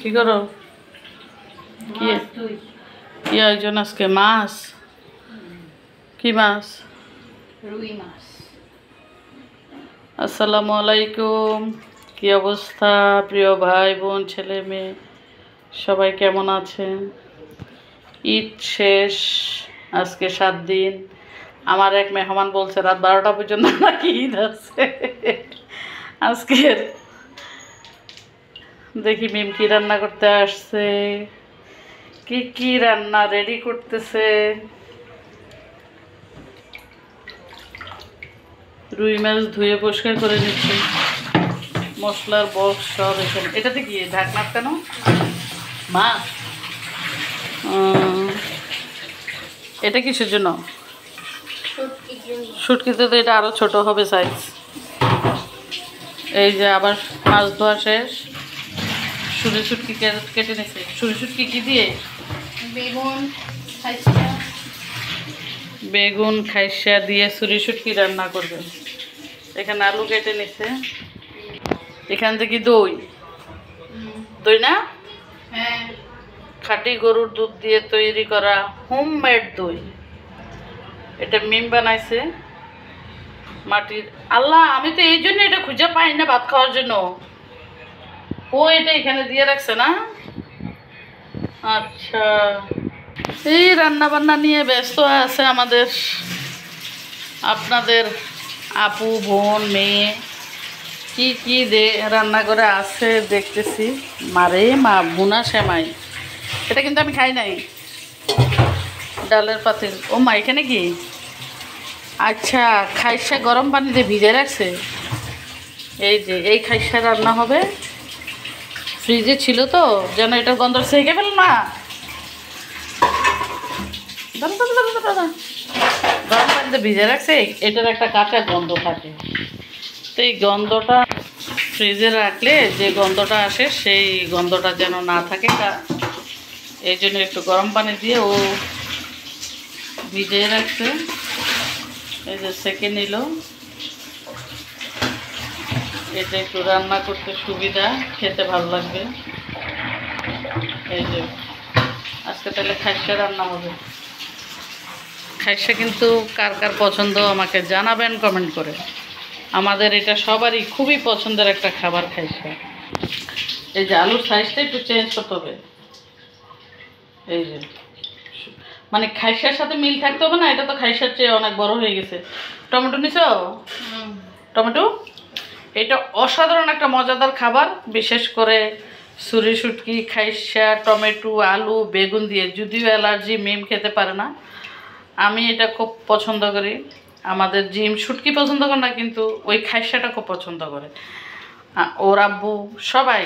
কি করো? কি কি আয়োজন আজকে? মাছ? কি মাছ? রুই মাছ। আসসালামু আলাইকুম। কি অবস্থা প্রিয় ভাই বোন ছেলে মেয়ে সবাই কেমন আছেন? ঈদ শেষ, আজকে 7 দিন। আমার এক মেহমান বলছে রাত 12টা পর্যন্ত নাকি ঈদ আছে। আজকের দেখি মিম কি রান্না করতে আসছে, কি কি রান্না রেডি করতেছে। রুই মাছ ধুয়ে পরিষ্কার করে নিচ্ছি, মশলার বক্স সব এখানে। এটাতে কি ঢাকনা কেন মাছ? এটা কিসের জন্য? শুটকিতে তো এটা আরও ছোট হবে সাইজ। এই যে আবার মাছ ধোয়া শেষ, সুরি শুটকি কেটে নিচ্ছে। সুরি শুটকি কি দিয়ে? বেগুন খাইসা দিয়ে সুরি শুটকি রান্না করবে। এখানে আলু কেটে নিচ্ছে। এখান থেকে দই, দই না? হ্যাঁ, খাঁটি গরুর দুধ দিয়ে তৈরি করা হোমমেড দই। এটা মিম বানাইছে মাটির। আল্লাহ, আমি তো এই জন্য এটা খুঁজে পাই না ভাত খাওয়ার জন্য। ও এটা এখানে দিয়ে রাখছে না? আচ্ছা, এই রান্না বান্না নিয়ে ব্যস্ত আছে আমাদের আপনাদের আপু বোন মেয়ে। কি কি রান্না করে আছে দেখতেছি। মারে মা ভুনা সেমাই, এটা কিন্তু আমি খাই নাই। ডালের পাতিল। ও মা, এখানে কি? আচ্ছা, খাইসা গরম পানিতে ভিজে রাখছে। এই যে এই খাইসা রান্না হবে। ফ্রিজে ছিল তো, যেন এটার গন্ধ সেঁকে ফেল না। গরম পানিতে ভিজে রাখছে, এটার একটা কাঁচা গন্ধ থাকে। তো এই গন্ধটা ফ্রিজে রাখলে যে গন্ধটা আসে সেই গন্ধটা যেন না থাকে, এই জন্য একটু গরম পানি দিয়ে ও ভিজিয়ে রাখছে। এই যে সেকে নিল। এটা একটু রান্না করতে সুবিধা, খেতে ভালো লাগবে। এই যে আজকে তাহলে খাইসা রান্না হবে। খাইসা কিন্তু কার কার পছন্দ আমাকে জানাবেন কমেন্ট করে। আমাদের এটা সবারই খুবই পছন্দের একটা খাবার খাইসা। এই যে আলুর সাইজটা একটু চেঞ্জ করতে হবে। এই যে মানে খাইসার সাথে মিল থাকতে হবে না, এটা তো খাইসার চেয়ে অনেক বড় হয়ে গেছে। টমেটো নিছো? টমেটো। এটা অসাধারণ একটা মজাদার খাবার, বিশেষ করে সুরি শুটকি খাইসা টমেটো আলু বেগুন দিয়ে। যদিও অ্যালার্জি, মিম খেতে পারে না, আমি এটা খুব পছন্দ করি। আমাদের জিম শুটকি পছন্দ করে না, কিন্তু ওই খাইসাটা খুব পছন্দ করে। ওর আব্বু সবাই,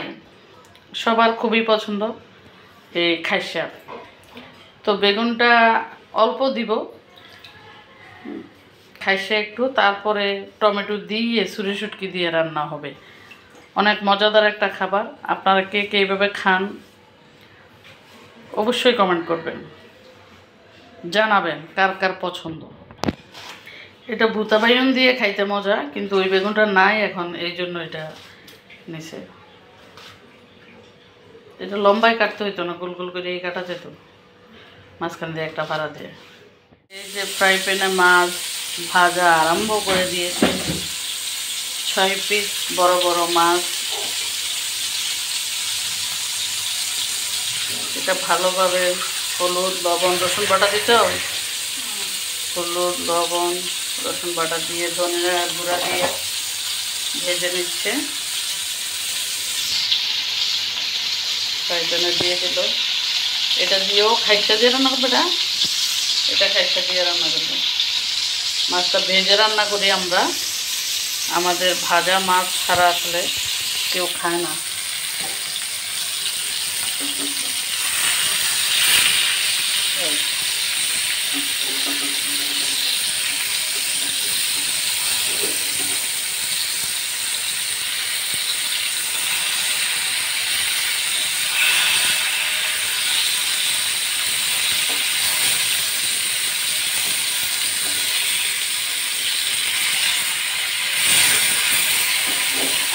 সবার খুবই পছন্দ এই খাইসা। তো বেগুনটা অল্প দিব, খাইসা একটু, তারপরে টমেটো দিয়ে সুরি শুটকি দিয়ে রান্না হবে। অনেক মজাদার একটা খাবার। আপনারা কে কে এইভাবে খান অবশ্যই কমেন্ট করবেন, জানাবেন কার কার পছন্দ। এটা ভুতা বাইগন দিয়ে খাইতে মজা, কিন্তু ওই বেগুনটা নাই এখন, এই জন্য এটা নিচে। এটা লম্বায় কাটতে হইতো না, গোল গোল করে এই কাটা যেত, মাঝখান দিয়ে একটা ভাড়া দিয়ে। এই যে ফ্রাই প্যানে মাছ ভাজা আরম্ভ করে দিয়েছে। 6 পিস বড় বড় মাছ। এটা ভালোভাবে হলুদ লবণ রসুন বাটা দিতে হবে। হলুদ লবণ রসুন বাটা দিয়ে ধনিয়া গুঁড়া দিয়ে ভেজে নিচ্ছে। ফ্রাই প্যানে দিয়ে দিল। এটা দিয়েও খাইসা দিয়ে রান্না করবে। এটা খাইসা দিয়ে রান্না করবে। মাছটা ভেজে রান্না করি আমরা। আমাদের ভাজা মাছ ছাড়া আসলে কেউ খায় না।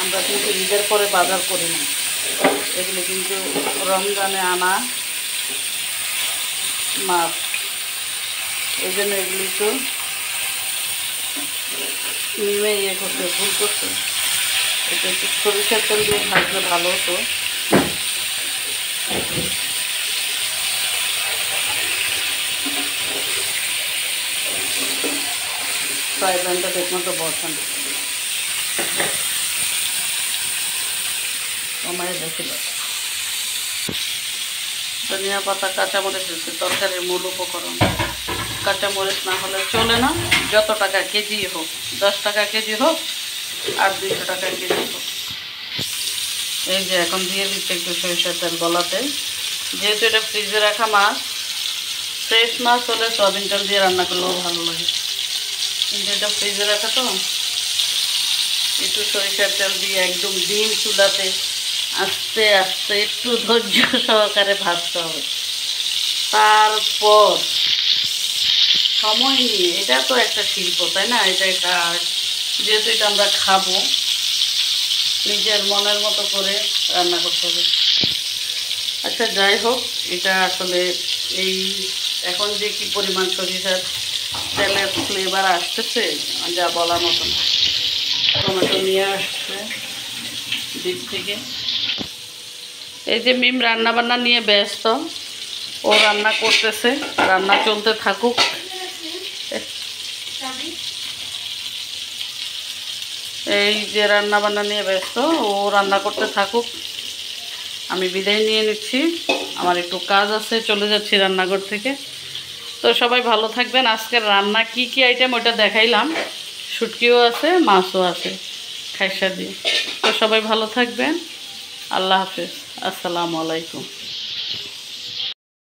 আমরা কিন্তু ঈদের পরে বাজার করি না। এগুলো কিন্তু রমজানে আনা মাছ, এই জন্য এগুলি একটু মিমে ইয়ে করছে, ভুল করছে। এটা একটু সরিষার তেল দিয়ে ভাজলে ভালো হতো। ফ্রাই প্যানটা ঠিক মতো বসান, কমায় দেখে ধনিয়া পাতা, কাঁচামরিচ হচ্ছে তরকারির মূল উপকরণ। কাঁচামরিচ না হলে চলে না, যত টাকা কেজি হোক, 10 টাকা কেজি হোক আর 200 টাকা কেজি হোক। এই যে এখন দিয়ে দিচ্ছে একটু সরিষার তেল গলাতে। যেহেতু এটা ফ্রিজে রাখা মাছ, ফ্রেশ মাছ হলে সয়াবিন তেল দিয়ে রান্না করলেও ভালো লাগে, কিন্তু এটা ফ্রিজে রাখা তো একটু সরিষার তেল দিয়ে একদম ডিম চুলাতে আস্তে আস্তে একটু ধৈর্য সহকারে ভাজতে হবে। তারপর সময় নিয়ে, এটা তো একটা শিল্প তাই না, এটা একটা আর্ট। যেহেতু এটা আমরা খাবো, নিজের মনের মতো করে রান্না করতে হবে। আচ্ছা যাই হোক, এটা আসলে এই এখন যে কি পরিমাণ সরিষার তেলের ফ্লেভার আসতেছে যা বলার মতন। টমেটো নিয়ে আসছে দিক থেকে। এই যে মিম রান্না বান্না নিয়ে ব্যস্ত, ও রান্না করতেছে, রান্না চলতে থাকুক। এই যে রান্না বান্না নিয়ে ব্যস্ত, ও রান্না করতে থাকুক, আমি বিদায় নিয়ে নিচ্ছি। আমার একটু কাজ আছে, চলে যাচ্ছি রান্নাঘর থেকে। তো সবাই ভালো থাকবেন। আজকের রান্না কি কি আইটেম ওটা দেখাইলাম, শুটকিও আছে, মাছও আছে খাইসা দিয়ে। তো সবাই ভালো থাকবেন। আল্লাহ হাফেজ, আসসালামু আলাইকুম।